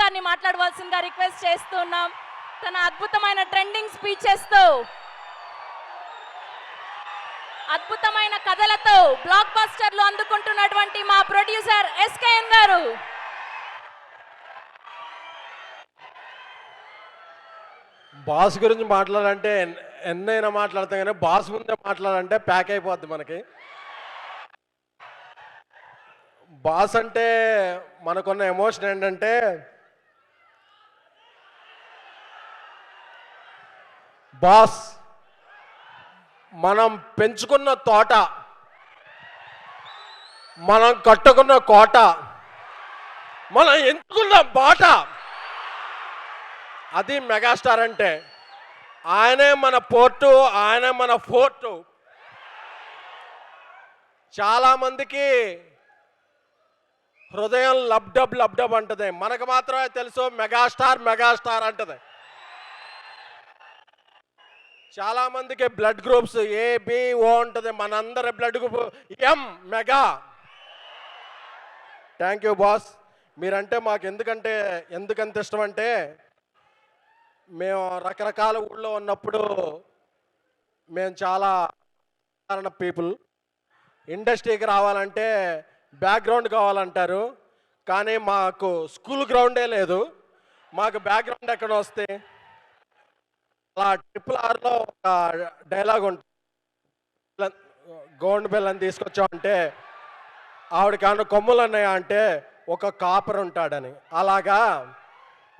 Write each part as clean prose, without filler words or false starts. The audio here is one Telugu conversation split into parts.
గారిని మాట్లాడవలసిందిగా రిక్వెస్ట్ చేస్తున్నాం. తన అద్భుతమైన ట్రెండింగ్ స్పీచెస్తో, అద్భుతమైన కథలతో బ్లాక్ బస్టర్లు అందుకుంటున్నటువంటి మా ప్రొడ్యూసర్ ఎస్కేఎన్ గారు. బాస్ గురించి మాట్లాడాలంటే ఎన్నైనా మాట్లాడతాం, కానీ బాస్ ముందే మాట్లాడాలంటే ప్యాక్ అయిపోద్ది మనకి. బాస్ అంటే మనకున్న ఎమోషన్ ఏంటంటే, బాస్ మనం పెంచుకున్న తోట, మనం కట్టుకున్న కోట, మనం ఎంచుకున్న బాట, అది మెగాస్టార్ అంటే. ఆయనే మన పోర్టు, ఆయనే మన ఫోర్టు. చాలామందికి హృదయం లబ్డబ్ లబ్డబ్ అంటది, మనకు మాత్రమే తెలుసు మెగాస్టార్ మెగాస్టార్ అంటది. చాలామందికి బ్లడ్ గ్రూప్స్ ఏబిఓ ఉంటుంది, మనందరి blood group M mega. Thank you boss. మీరంటే మాకు ఎందుకంత ఇష్టం అంటే, మేము రకరకాల ఊళ్ళో ఉన్నప్పుడు మేము చాలా సాధారణ పీపుల్. ఇండస్ట్రీకి రావాలంటే బ్యాక్గ్రౌండ్ కావాలంటారు, కానీ మాకు స్కూల్ గ్రౌండే లేదు. మాకు బ్యాక్గ్రౌండ్ ఎక్కడ వస్తే, అలా RRRలో ఒక డైలాగ్ ఉంటుంది, గోండ్ బెల్లని తీసుకొచ్చామంటే ఆవిడకి ఏమన్నా కొమ్ములు అన్నాయా అంటే ఒక కాపర్ ఉంటాడని. అలాగా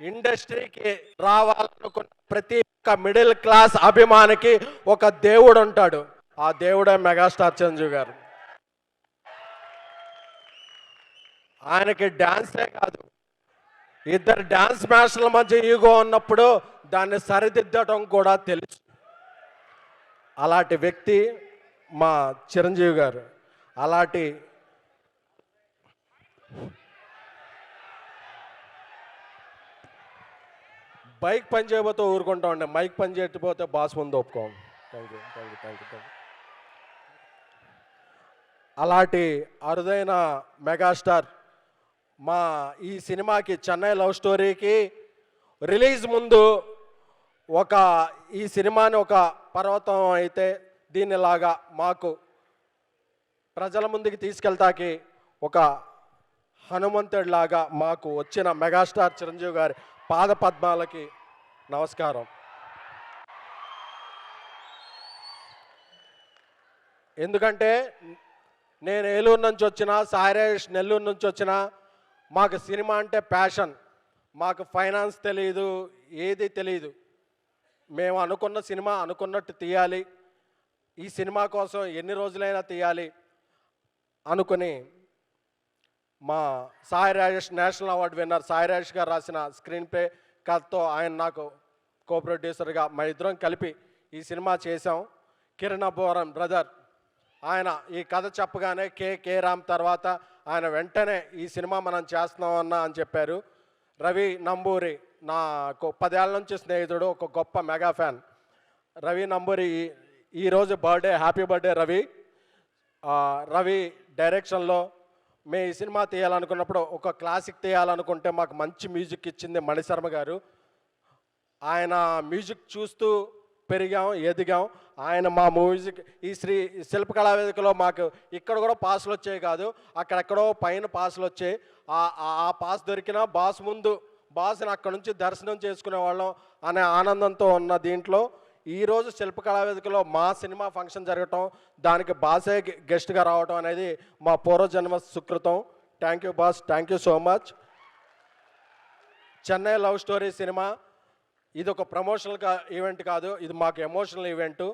ఇండస్ట్రీకి రావాలనుకున్న ప్రతి ఒక్క మిడిల్ క్లాస్ అభిమానికి ఒక దేవుడు ఉంటాడు. ఆ దేవుడే మెగాస్టార్ చిరంజీవి గారు. ఆయనకి డ్యాన్సే కాదు, ఇద్దరు డ్యాన్స్ మాస్టర్ల మధ్య ఈగో ఉన్నప్పుడు దాన్ని సరిదిద్దటం కూడా తెలుసు. అలాంటి వ్యక్తి మా చిరంజీవి గారు. అలాంటి బైక్ పని చేయబోతే ఊరుకుంటా ఉండే, మైక్ పని చేయకపోతే బాస్ ముందు ఒప్పుకోం. Thank you thank you thank you thank you. అలాంటి అరుదైన మెగాస్టార్ మా ఈ సినిమాకి, చెన్నై లవ్ స్టోరీకి రిలీజ్ ముందు ఈ సినిమాని ఒక పర్వతం అయితే దీనిలాగా మాకు ప్రజల ముందుకి తీసుకెళ్తాకి ఒక హనుమంతుడిలాగా మాకు వచ్చిన మెగాస్టార్ చిరంజీవి గారి పాద పద్మాలకి నమస్కారం. ఎందుకంటే నేను ఏలూరు నుంచి వచ్చిన, సాయిరేష్ నెల్లూరు నుంచి వచ్చిన, మాకు సినిమా అంటే ప్యాషన్. మాకు ఫైనాన్స్ తెలియదు, ఏది తెలియదు. మేము అనుకున్న సినిమా అనుకున్నట్టు తీయాలి, ఈ సినిమా కోసం ఎన్ని రోజులైనా తీయాలి అనుకుని మా Sai Rajesh, national award winner Sai Rajesh గారు రాసిన స్క్రీన్ ప్లే కథతో ఆయన నాకు కో ప్రొడ్యూసర్గా మా ఇద్దరం కలిపి ఈ సినిమా చేశాం. కిరణ్ అబ్బవరం బ్రదర్ ఆయన ఈ కథ చెప్పగానే కే రామ్ తర్వాత ఆయన వెంటనే ఈ సినిమా మనం చేస్తున్నామన్నా అని చెప్పారు. రవి నంబూరి నాకు 10 ఏళ్ళ నుంచి స్నేహితుడు, ఒక గొప్ప మెగా ఫ్యాన్. రవి నంబూరి ఈరోజు birthday, happy birthday Ravi. Ravi డైరెక్షన్లో మేము ఈ సినిమా తీయాలనుకున్నప్పుడు, ఒక క్లాసిక్ తీయాలనుకుంటే మాకు మంచి మ్యూజిక్ ఇచ్చింది మణిశర్మ గారు. ఆయన మ్యూజిక్ చూస్తూ పెరిగాం, ఎదిగాం. ఆయన మా మ్యూజిక్ ఈ శిల్పకళా వేదికలో మాకు ఇక్కడ కూడా పాసులు వచ్చాయి కాదు, అక్కడెక్కడో పైన పాసులు వచ్చాయి. ఆ పాస్ దొరికినా బాస్ని అక్కడ నుంచి దర్శనం చేసుకునే వాళ్ళం అనే ఆనందంతో ఉన్న దీంట్లో ఈరోజు శిల్పకళా వేదికలో మా సినిమా ఫంక్షన్ జరగటం, దానికి బాసే గెస్ట్గా రావటం అనేది మా పూర్వజన్మ సుకృతం. Thank you boss, thank you so much. Chennai love story cinema ఇది ఒక ప్రమోషనల్ ఈవెంట్ కాదు, ఇది మాకు ఎమోషనల్ ఈవెంటు.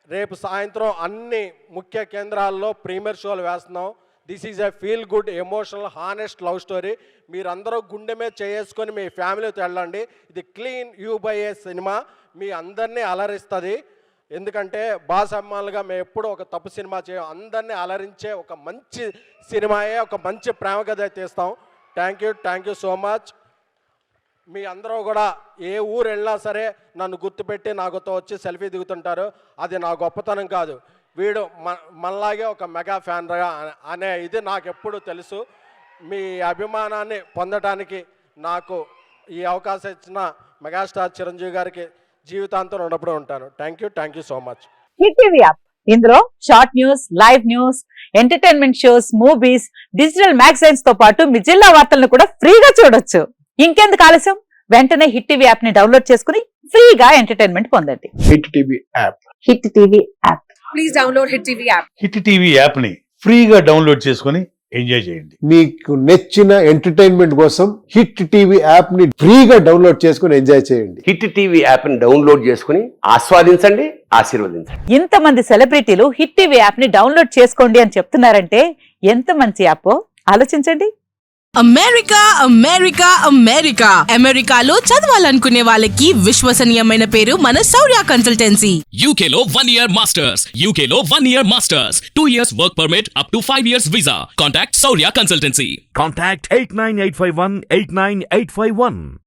రేపు సాయంత్రం అన్ని ముఖ్య కేంద్రాల్లో ప్రీమియర్ షోలు వేస్తున్నాం. This is a feel good, emotional, honest love story. మీరందరూ గుండె మీద చేసుకొని మీ ఫ్యామిలీతో వెళ్ళండి. ఇది clean U by A cinema, మీ అందరినీ అలరిస్తుంది. ఎందుకంటే బాస్ అమ్మాలుగా మేము ఎప్పుడూ ఒక తప్పు సినిమా చేయం, అందరినీ అలరించే ఒక మంచి సినిమాయే, ఒక మంచి ప్రేమ కథ తీస్తాం. Thank you so much. మీ అందరూ కూడా ఏ ఊరు వెళ్ళినా సరే నన్ను గుర్తుపెట్టి నాకుతో వచ్చి సెల్ఫీ దిగుతుంటారు. అది నా గొప్పతనం కాదు, వీడు మనలాగే ఒక మెగా ఫ్యాన్ అనే ఇది నాకు ఎప్పుడు తెలుసు. మీ అభిమానాన్ని పొందటానికి నాకు ఈ అవకాశం ఇచ్చిన మెగాస్టార్ చిరంజీవి గారికి జీవితాంతం రుణపడి ఉంటాను. Thank you so much. Hit TV app ఇందులో short news, live news, entertainment shows, movies, digital magazines తో పాటు మీ జిల్లా వార్తలను కూడా ఫ్రీగా చూడొచ్చు. ఇంకెందుకు ఆలస్యం, వెంటనే హిట్ టీవీ యాప్ ని డౌన్లోడ్ చేసుకుని ఫ్రీగా ఎంటర్టైన్మెంట్ పొందండి. Hit TV app. Hit TV app. Please download hit TV app. Hit TV app ని ఫ్రీగా డౌన్లోడ్ చేసుకొని ఎంజాయ్ చేయండి. మీకు నచ్చిన ఎంటర్టైన్మెంట్ కోసం హిట్ టీవీ యాప్ ని ఫ్రీగా డౌన్లోడ్ చేసుకుని ఎంజాయ్ చేయండి. హిట్ టీవీ యాప్ ని డౌన్లోడ్ చేసుకుని ఆస్వాదించండి, ఆశీర్వదించండి. ఇంతమంది సెలబ్రిటీలు హిట్ టీవీ యాప్ ని డౌన్లోడ్ చేసుకోండి అని చెప్తున్నారంటే ఎంత మంచి యాప్ ఆలోచించండి. అమెరికా అమెరికా అమెరికా అమెరికాలో చదవాలనుకునే వాళ్ళకి విశ్వసనీయమైన పేరు మన శౌర్య కన్సల్టెన్సీ. UK లో 1 year masters. UK లో 1 year masters. 2 years work permit up to 5 years visa. Contact Saurya Consultancy. Contact 89851 89851.